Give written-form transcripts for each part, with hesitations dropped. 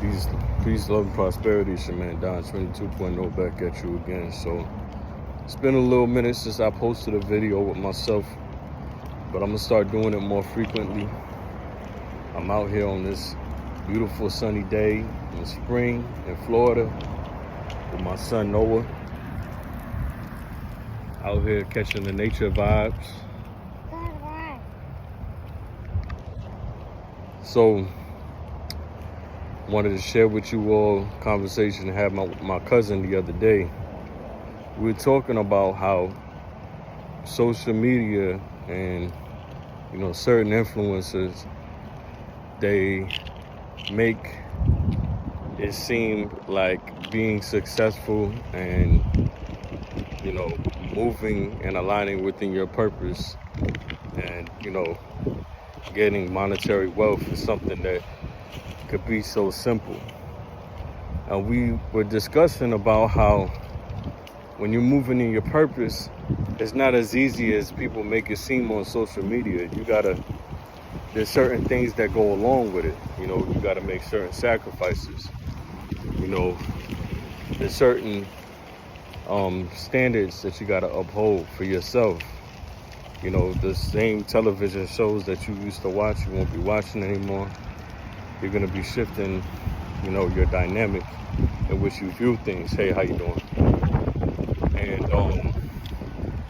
Peace, love, and prosperity. It's your man Don 22.0 back at you again. So it's been a little minute since I posted a video with myself, but I'm gonna start doing it more frequently. I'm out here on this beautiful sunny day in spring in Florida with my son Noah. Out here catching the nature vibes. So wanted to share with you all a conversation I had with my cousin the other day. We were talking about how social media and certain influencers, they make it seem like being successful and moving and aligning within your purpose and getting monetary wealth is something that could be so simple. And we were discussing about how when you're moving in your purpose, it's not as easy as people make it seem on social media. There's certain things that go along with it. You gotta make certain sacrifices. There's certain standards that you gotta uphold for yourself. The same television shows that you used to watch, you won't be watching anymore. You're gonna be shifting, your dynamic in which you view things. Hey, how you doing? And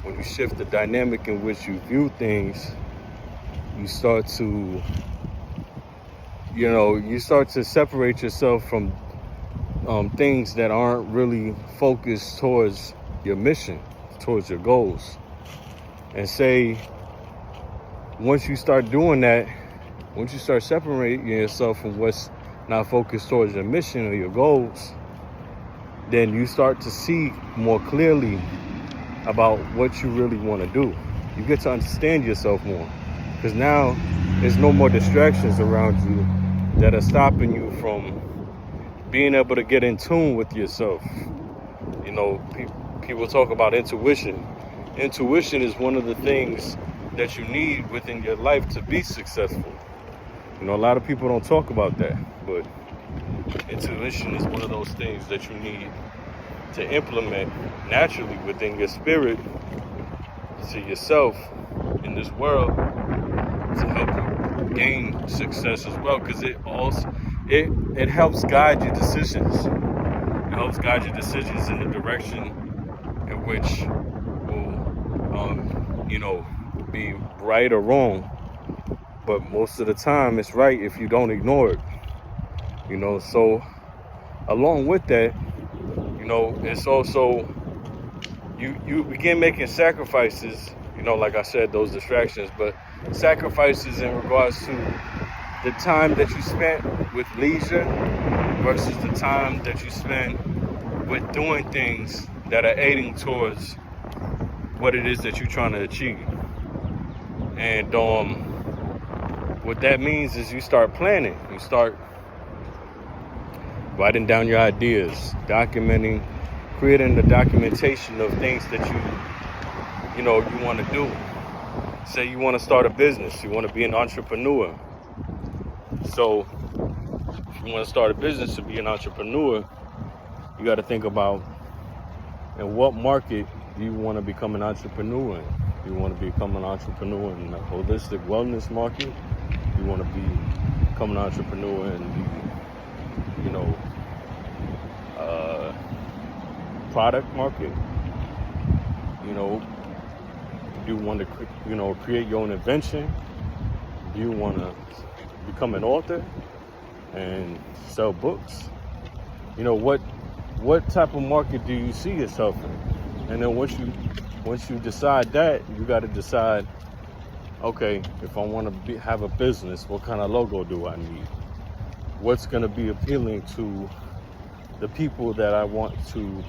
when you shift the dynamic in which you view things, you start to separate yourself from things that aren't really focused towards your mission, towards your goals. And say, once you start doing that, once you start separating yourself from what's not focused towards your mission or your goals, then you start to see more clearly about what you really want to do. You get to understand yourself more, because now there's no more distractions around you that are stopping you from being able to get in tune with yourself. People talk about intuition. Intuition is one of the things that you need within your life to be successful. A lot of people don't talk about that, but intuition is one of those things that you need to implement naturally within your spirit to yourself in this world to help you gain success as well, because it helps guide your decisions. It helps guide your decisions in the direction in which will be right or wrong. But most of the time it's right if you don't ignore it. So along with that, it's also you begin making sacrifices, like I said, those distractions, but sacrifices in regards to the time that you spent with leisure versus the time that you spend with doing things that are aiding towards what it is that you're trying to achieve. And what that means is you start planning. You start writing down your ideas, documenting, creating the documentation of things that you want to do. Say you want to start a business, you want to be an entrepreneur. So if you want to start a business to be an entrepreneur, you got to think about in what market do you want to become an entrepreneur in. You want to become an entrepreneur in the holistic wellness market. You want to become an entrepreneur in the, product market. Do you want to, create your own invention? Do you want to become an author and sell books? What type of market do you see yourself in? And then once you decide that, you got to decide, okay, if I want to have a business, what kind of logo do I need? What's going to be appealing to the people that I want to,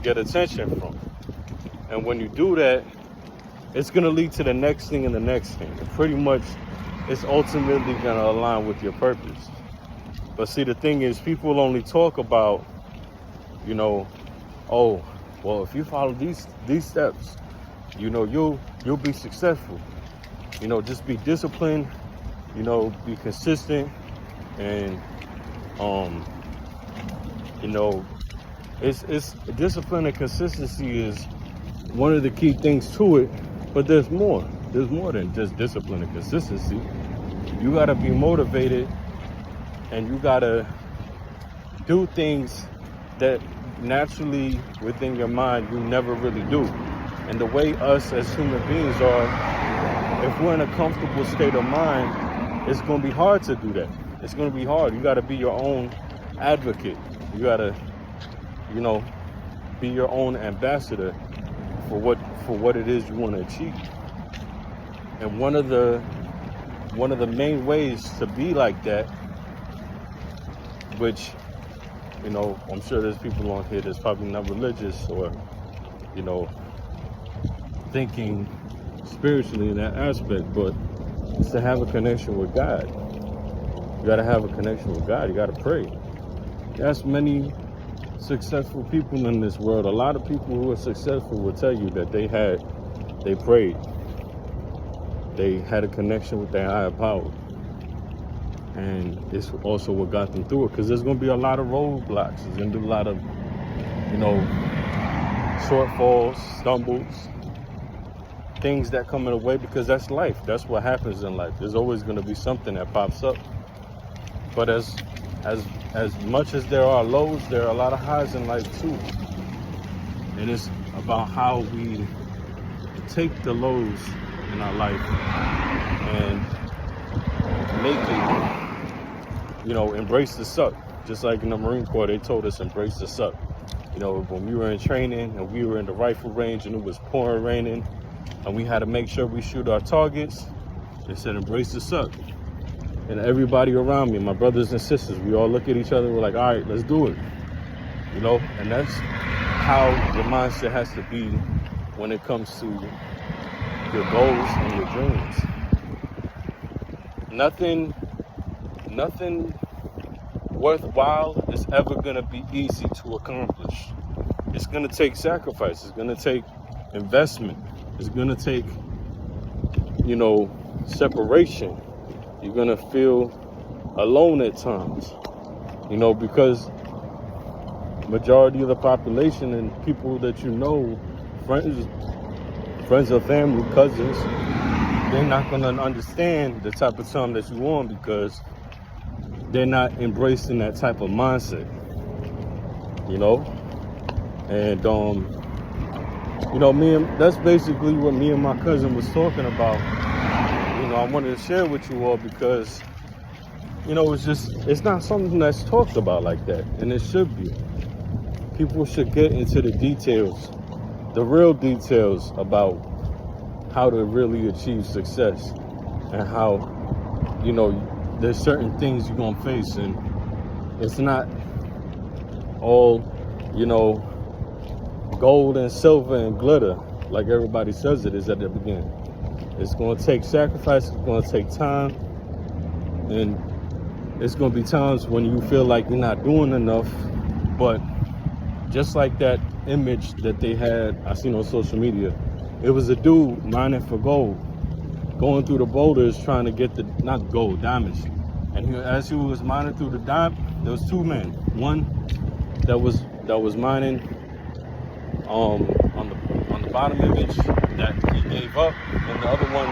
get attention from? And when you do that, it's going to lead to the next thing and the next thing. And pretty much, it's ultimately going to align with your purpose. But see, the thing is, people only talk about, oh, well, if you follow these steps, you'll be successful. Just be disciplined be consistent, and you know, it's discipline and consistency is one of the key things to it. But there's more. There's more than just discipline and consistency. You gotta be motivated, and you gotta do things that naturally within your mind you never really do. And the way us as human beings are, if we're in a comfortable state of mind, it's going to be hard to do that. It's going to be hard. You got to be your own advocate. You got to, be your own ambassador for what it is you want to achieve. And one of the main ways to be like that, which, I'm sure there's people on here that's probably not religious or, thinking spiritually in that aspect, but it's to have a connection with God. You got to have a connection with God. You got to pray. There's many successful people in this world. A lot of people who are successful will tell you that they prayed. They had a connection with their higher power. And it's also what got them through it, because there's going to be a lot of roadblocks. There's going to be a lot of, shortfalls, stumbles, things that come in the way, because that's life. That's what happens in life. There's always going to be something that pops up. But as much as there are lows, there are a lot of highs in life too. And it's about how we take the lows in our life and make it, embrace the suck. Just like in the Marine Corps, they told us embrace the suck. When we were in training and we were in the rifle range and it was pouring raining and we had to make sure we shoot our targets, they said embrace the suck. And everybody around me, my brothers and sisters, we all look at each other, we're like, all right, let's do it. And that's how your mindset has to be when it comes to your goals and your dreams. Nothing worthwhile is ever going to be easy to accomplish. It's going to take sacrifice. It's going to take investment. It's going to take, separation. You're going to feel alone at times, because majority of the population and people that friends or family, cousins, they're not going to understand the type of time that you're on, because they're not embracing that type of mindset, and that's basically what me and my cousin was talking about. I wanted to share with you all because, it's not something that's talked about like that, and it should be. People should get into the details, the real details about how to really achieve success, and how, there's certain things you're going to face, and it's not all, gold and silver and glitter like everybody says it is at the beginning. It's going to take sacrifice, it's going to take time, and it's going to be times when you feel like you're not doing enough. But just like that image that they had, I seen on social media, it was a dude mining for gold, going through the boulders trying to get not gold, diamonds. And as he was mining through the diamond, there was two men. One that was mining on the bottom image that he gave up, and the other one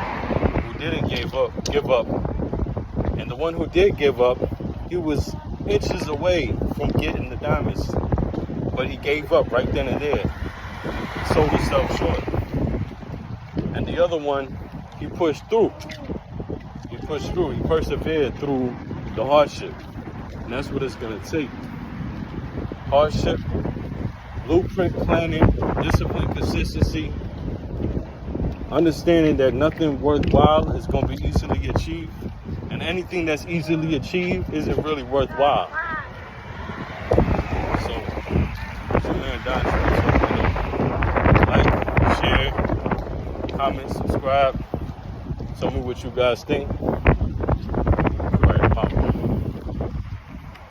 who didn't give up. And the one who did give up, he was inches away from getting the diamonds, but he gave up right then and there. He sold himself short. And the other one, he pushed through. He persevered through the hardship. And that's what it's gonna take. Hardship, blueprint planning, discipline, consistency, understanding that nothing worthwhile is going to be easily achieved, and anything that's easily achieved isn't really worthwhile. So, it's your man Don. Like, share, comment, subscribe. Tell me what you guys think.